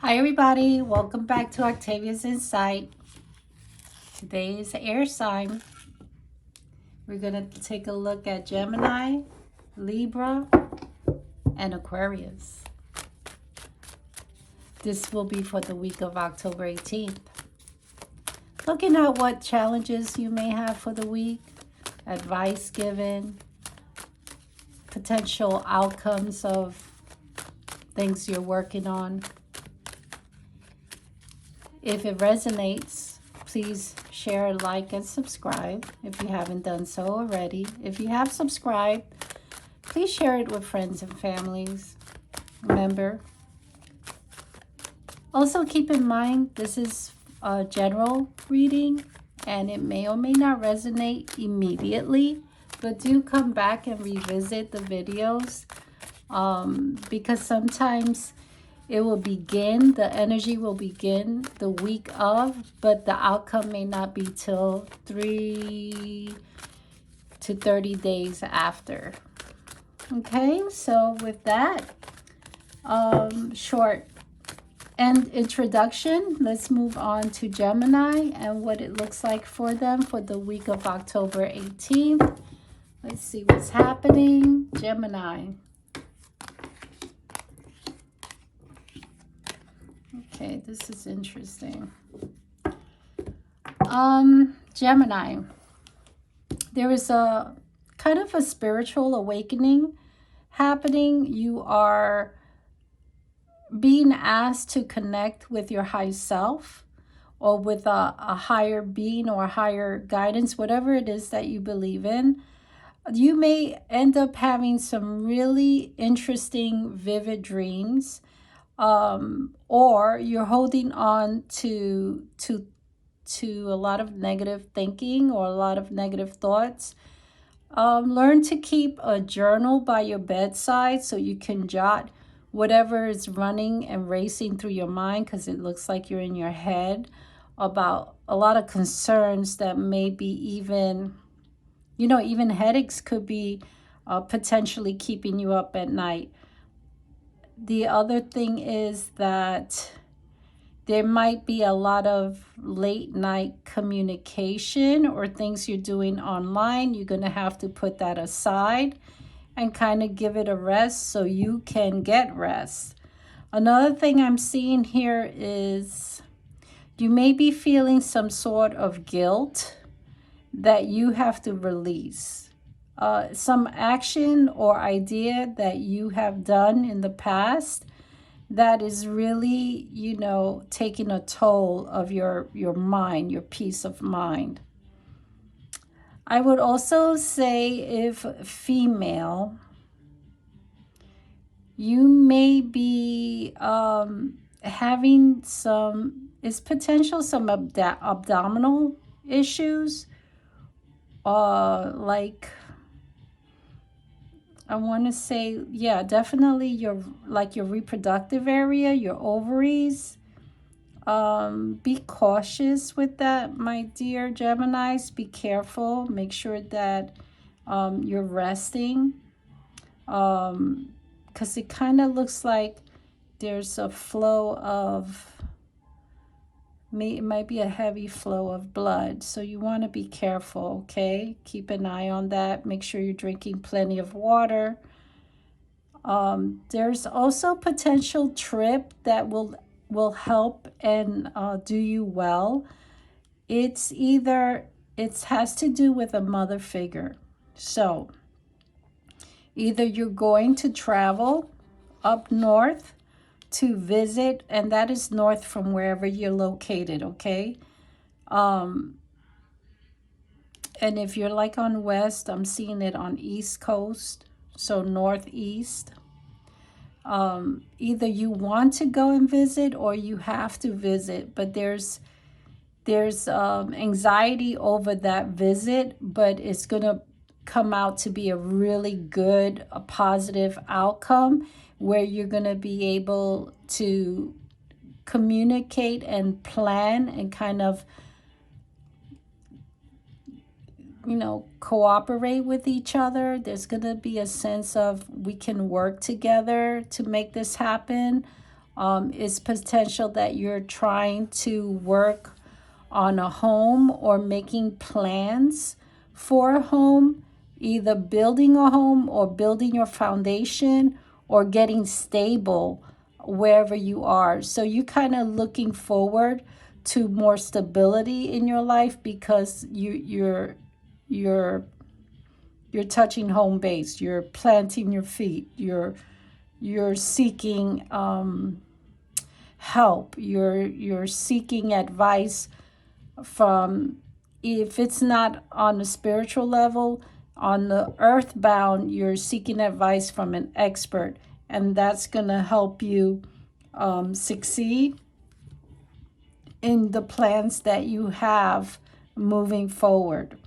Hi everybody, welcome back to Octavia's Insight. Today is the air sign. We're going to take a look at Gemini, Libra, and Aquarius. This will be for the week of October 18th. Looking at what challenges you may have for the week, advice given, potential outcomes of things you're working on. If it resonates, please share, like, and subscribe if you haven't done so already. If you have subscribed, please share it with friends and families. Remember, also keep in mind this is a general reading and it may or may not resonate immediately, but do come back and revisit the videos because sometimes it will begin, the energy will begin the week of, but the outcome may not be till 3 to 30 days after. Okay, so with that short introduction, let's move on to Gemini and what it looks like for them for the week of October 18th. Let's see what's happening. Gemini. Okay, this is interesting. Gemini. There is a kind of a spiritual awakening happening. You are being asked to connect with your higher self or with a higher being or higher guidance, whatever it is that you believe in. You may end up having some really interesting, vivid dreams. Or you're holding on to a lot of negative thinking or a lot of negative thoughts. Learn to keep a journal by your bedside so you can jot whatever is running and racing through your mind, because it looks like you're in your head about a lot of concerns that may be even headaches could be potentially keeping you up at night. The other thing is that there might be a lot of late night communication or things you're doing online. You're going to have to put that aside and kind of give it a rest so you can get rest. Another thing I'm seeing here is you may be feeling some sort of guilt that you have to release. Some action or idea that you have done in the past that is really, taking a toll of your mind, your peace of mind. I would also say, if female, you may be having some abdominal issues, like I want to say, yeah, definitely your reproductive area, your ovaries. Be cautious with that, my dear Geminis. Be careful. Make sure that you're resting. Because it kind of looks like there's a flow of, it might be a heavy flow of blood, so you want to be careful. Okay, keep an eye on that. Make sure you're drinking plenty of water. There's also potential trip that will help and do you well. It has to do with a mother figure. So either you're going to travel up north to visit, and that is north from wherever you're located, okay? And if you're like on west, I'm seeing it on east coast, so northeast. Either you want to go and visit or you have to visit, but there's anxiety over that visit, but it's gonna come out to be a really good, a positive outcome where you're going to be able to communicate and plan and kind of, cooperate with each other. There's going to be a sense of we can work together to make this happen. It's potential that you're trying to work on a home or making plans for a home, either building a home or building your foundation or getting stable wherever you are. So you kind of looking forward to more stability in your life because you're touching home base. You're planting your feet. You're seeking help. You're seeking advice from, if it's not on the spiritual level, on the earthbound, you're seeking advice from an expert, and that's going to help you succeed in the plans that you have moving forward.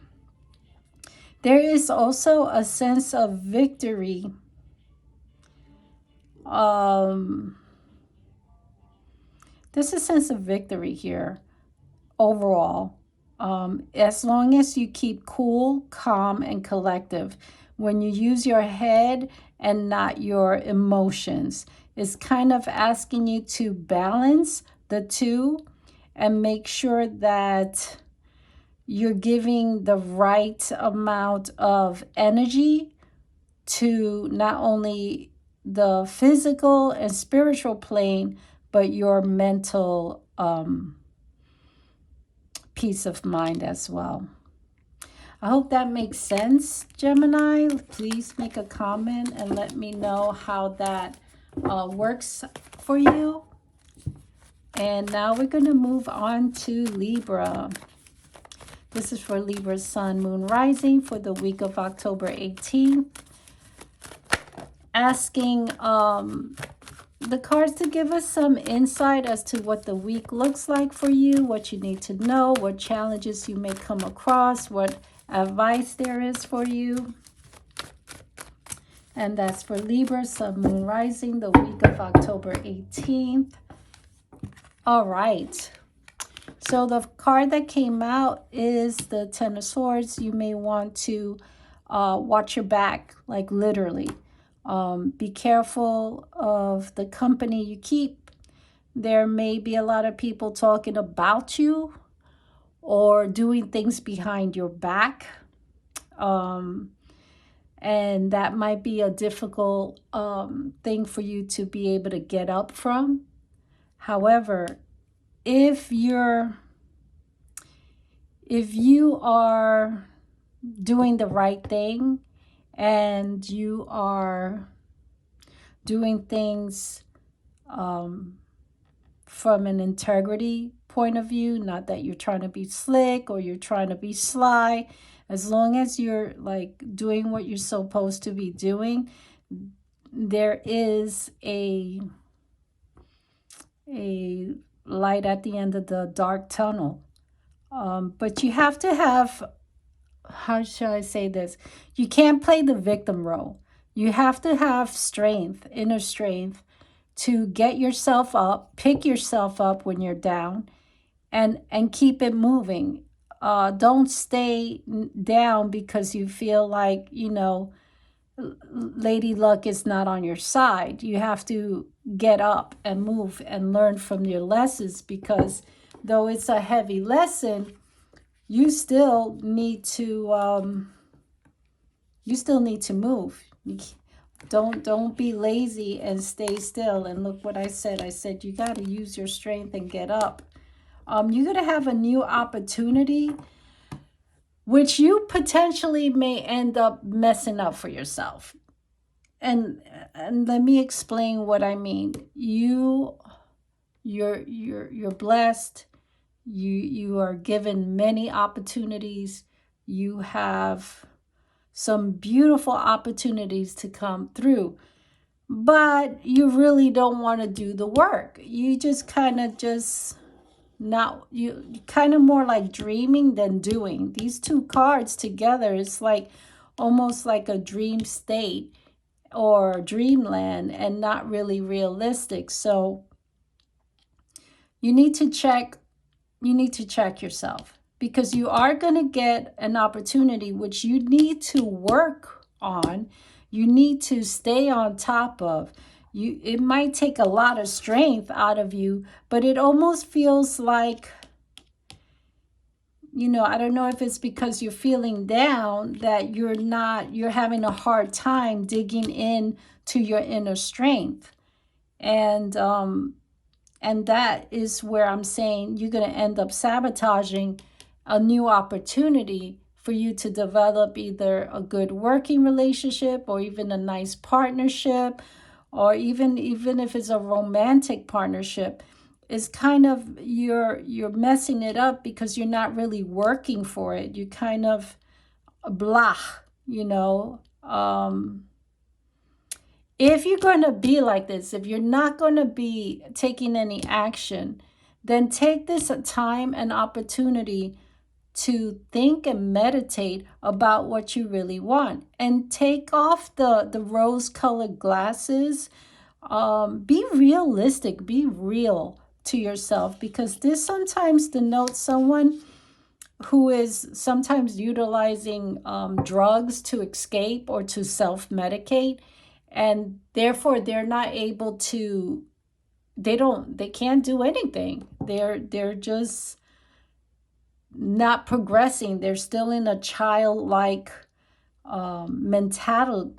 There is also a sense of victory. There's a sense of victory here overall. As long as you keep cool, calm, and collective. When you use your head and not your emotions. It's kind of asking you to balance the two and make sure that you're giving the right amount of energy to not only the physical and spiritual plane, but your mental peace of mind as well. I hope that makes sense, Gemini. Please make a comment and let me know how that works for you. And now we're going to move on to Libra. This is for Libra Sun, Moon, Rising for the week of October 18th. Asking the cards to give us some insight as to what the week looks like for you, what you need to know, what challenges you may come across, what advice there is for you. And that's for Libra, Sun, Moon, Rising, the week of October 18th. All right. So the card that came out is the Ten of Swords. You may want to watch your back, like literally. Be careful of the company you keep. There may be a lot of people talking about you or doing things behind your back. And that might be a difficult thing for you to be able to get up from. However, if you are doing the right thing and you are doing things from an integrity point of view, not that you're trying to be slick or you're trying to be sly, as long as you're like doing what you're supposed to be doing, there is a light at the end of the dark tunnel. But you have to have, how should I say this? You can't play the victim role. You have to have strength, inner strength, to get yourself up, pick yourself up when you're down, and keep it moving. Don't stay down because you feel like, you know, Lady Luck is not on your side. You have to get up and move and learn from your lessons, because though it's a heavy lesson, you still need to move. Don't be lazy and stay still. And look what I said. I said you got to use your strength and get up. You're going to have a new opportunity, which you potentially may end up messing up for yourself. And let me explain what I mean. You're blessed. You are given many opportunities. You have some beautiful opportunities to come through, but you really don't want to do the work. You just kind of you kind of more like dreaming than doing. These two cards together, it's like almost like a dream state or dreamland and not really realistic. So you need to check yourself, because you are going to get an opportunity which you need to work on. You need to stay on top of. it might take a lot of strength out of you, but it almost feels like, you know, I don't know if it's because you're feeling down that you're having a hard time digging in to your inner strength. And that is where I'm saying you're going to end up sabotaging a new opportunity for you to develop either a good working relationship or even a nice partnership, or even if it's a romantic partnership. Is kind of you're messing it up because you're not really working for it. You kind of blah, you know. If you're going to be like this, if you're not going to be taking any action, then take this time and opportunity to think and meditate about what you really want, and take off the rose-colored glasses. Be realistic, be real to yourself, because this sometimes denotes someone who is sometimes utilizing drugs to escape or to self-medicate, and therefore they're not able to, they can't do anything. They're just not progressing. They're still in a childlike mentality,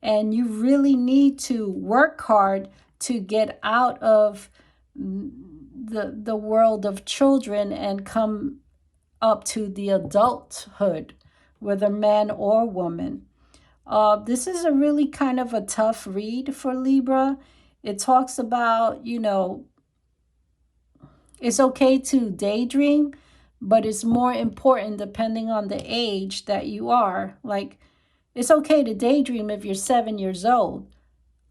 and you really need to work hard to get out of the world of children and come up to the adulthood, whether man or woman. This is a really kind of a tough read for Libra. It talks about, you know, it's okay to daydream, but it's more important depending on the age that you are. Like, it's okay to daydream if you're 7 years old,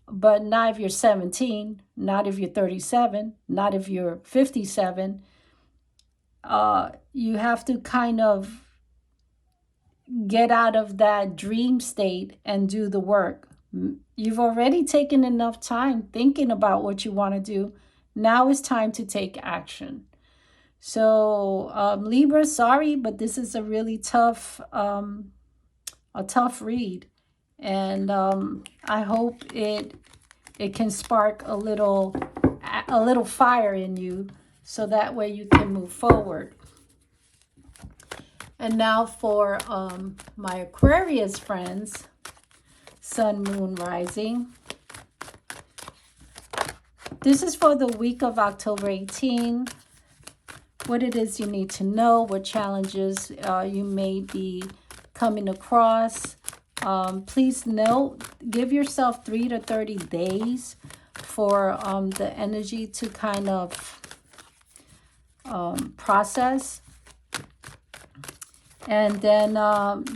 but not if you're 17, not if you're 37, not if you're 57. You have to kind of get out of that dream state and do the work. You've already taken enough time thinking about what you want to do. Now it's time to take action. So Libra, sorry, but this is a really tough read, and I hope it can spark a little fire in you, so that way you can move forward. And now for my Aquarius friends, Sun, Moon, Rising. This is for the week of October 18. What it is you need to know, what challenges you may be coming across. Please note, give yourself 3 to 30 days for the energy to kind of process. And then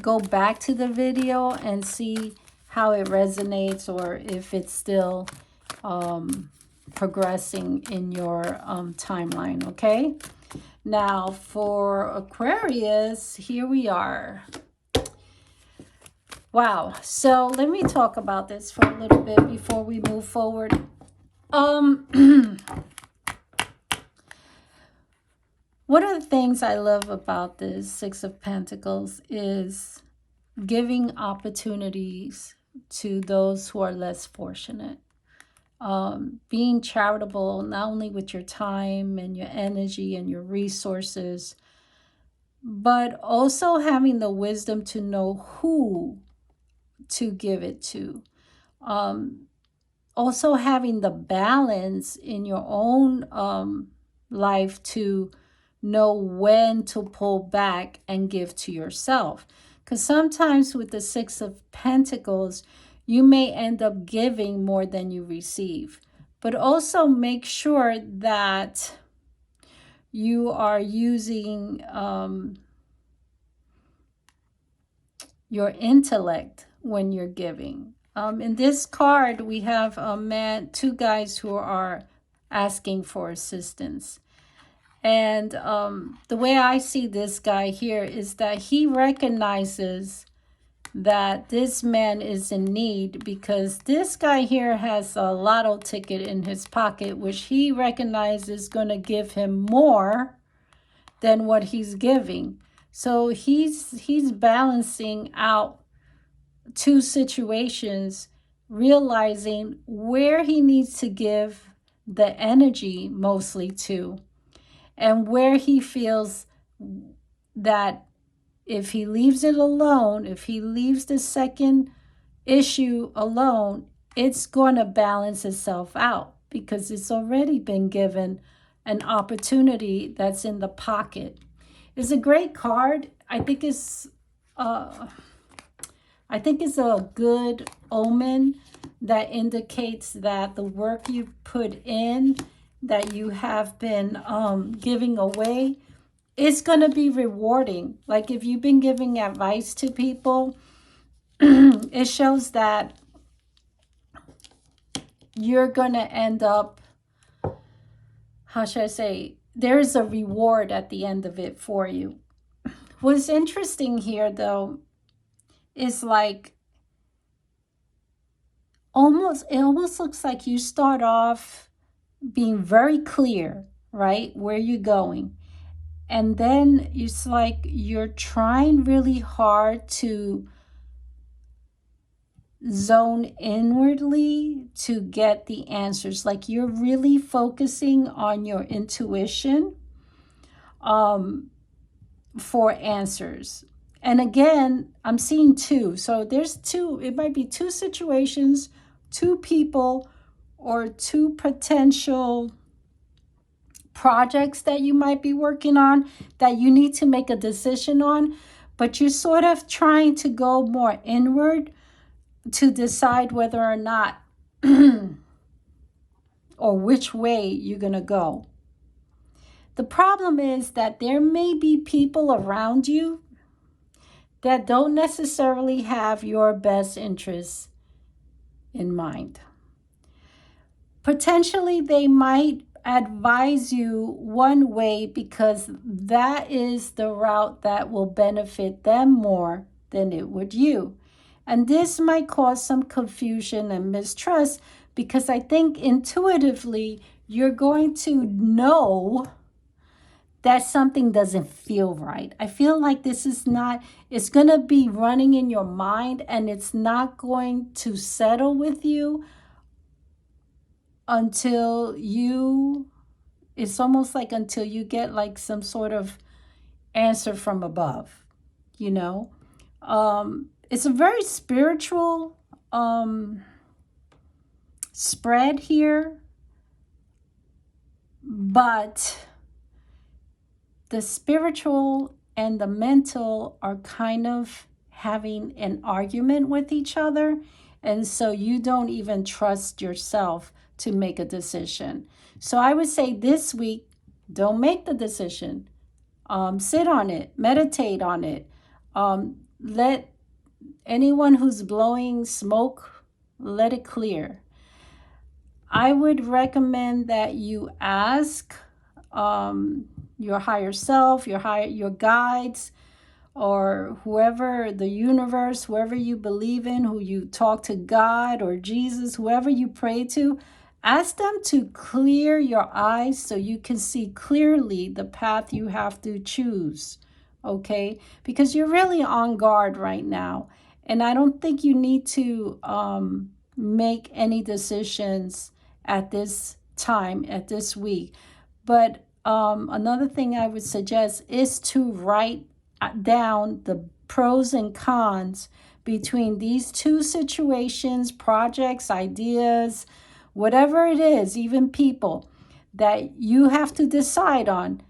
go back to the video and see how it resonates, or if it's still progressing in your timeline, okay? Now for Aquarius, here we are. Wow. So let me talk about this for a little bit before we move forward. One of the things I love about this Six of Pentacles is giving opportunities to those who are less fortunate. Being charitable, not only with your time and your energy and your resources, but also having the wisdom to know who to give it to. Also having the balance in your own life to know when to pull back and give to yourself. Because sometimes with the Six of Pentacles, you may end up giving more than you receive. But also make sure that you are using your intellect when you're giving. In this card, we have a man, two guys who are asking for assistance. And the way I see this guy here is that he recognizes that this man is in need, because this guy here has a lotto ticket in his pocket, which he recognizes is going to give him more than what he's giving. So he's balancing out two situations realizing where he needs to give the energy mostly to, and where he feels that if he leaves it alone, if he leaves the second issue alone, it's going to balance itself out because it's already been given an opportunity that's in the pocket. It's a great card. I think it's a good omen that indicates that the work you put in, that you have been giving away, it's going to be rewarding. Like if you've been giving advice to people, it shows that you're going to end up, how should I say, there's a reward at the end of it for you. What's interesting here, though, is like it almost looks like you start off being very clear, right, where you're going. And then it's like you're trying really hard to zone inwardly to get the answers. Like you're really focusing on your intuition for answers. And again, I'm seeing two. So there's two, it might be two situations, two people, or two potential projects that you might be working on that you need to make a decision on, but you're sort of trying to go more inward to decide whether or not or which way you're going to go. The problem is that there may be people around you that don't necessarily have your best interests in mind. Potentially, they might advise you one way because that is the route that will benefit them more than it would you. And this might cause some confusion and mistrust because I think intuitively you're going to know that something doesn't feel right. I feel like this is not, it's going to be running in your mind and it's not going to settle with you until it's almost like until you get like some sort of answer from above, you know? It's a very spiritual spread here, but the spiritual and the mental are kind of having an argument with each other. And so you don't even trust yourself to make a decision. So I would say this week, don't make the decision. Sit on it, meditate on it. Let anyone who's blowing smoke, let it clear. I would recommend that you ask your higher self, your guides, or whoever, the universe, whoever you believe in, who you talk to, God or Jesus, whoever you pray to, ask them to clear your eyes so you can see clearly the path you have to choose, okay? Because you're really on guard right now. And I don't think you need to make any decisions at this time, at this week. But another thing I would suggest is to write down the pros and cons between these two situations, projects, ideas, whatever it is, even people that you have to decide on.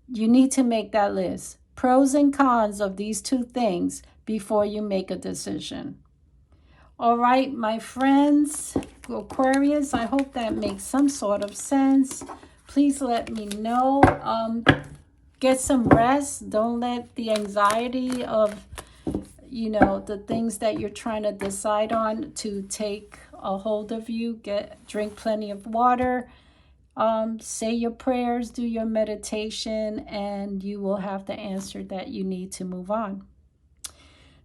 You need to make that list. Pros and cons of these two things before you make a decision. All right, my friends, Aquarius, I hope that makes some sort of sense. Please let me know. Get some rest. Don't let the anxiety of, the things that you're trying to decide on to take a hold of you. Drink plenty of water. Say your prayers, do your meditation, and you will have the answer that you need to move on.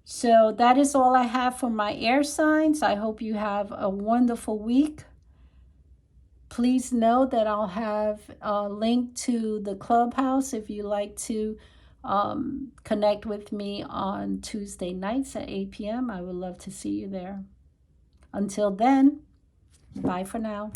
So that is all I have for my air signs. I hope you have a wonderful week. Please know that I'll have a link to the clubhouse if you like to connect with me on Tuesday nights at 8 p.m. I would love to see you there. Until then, bye for now.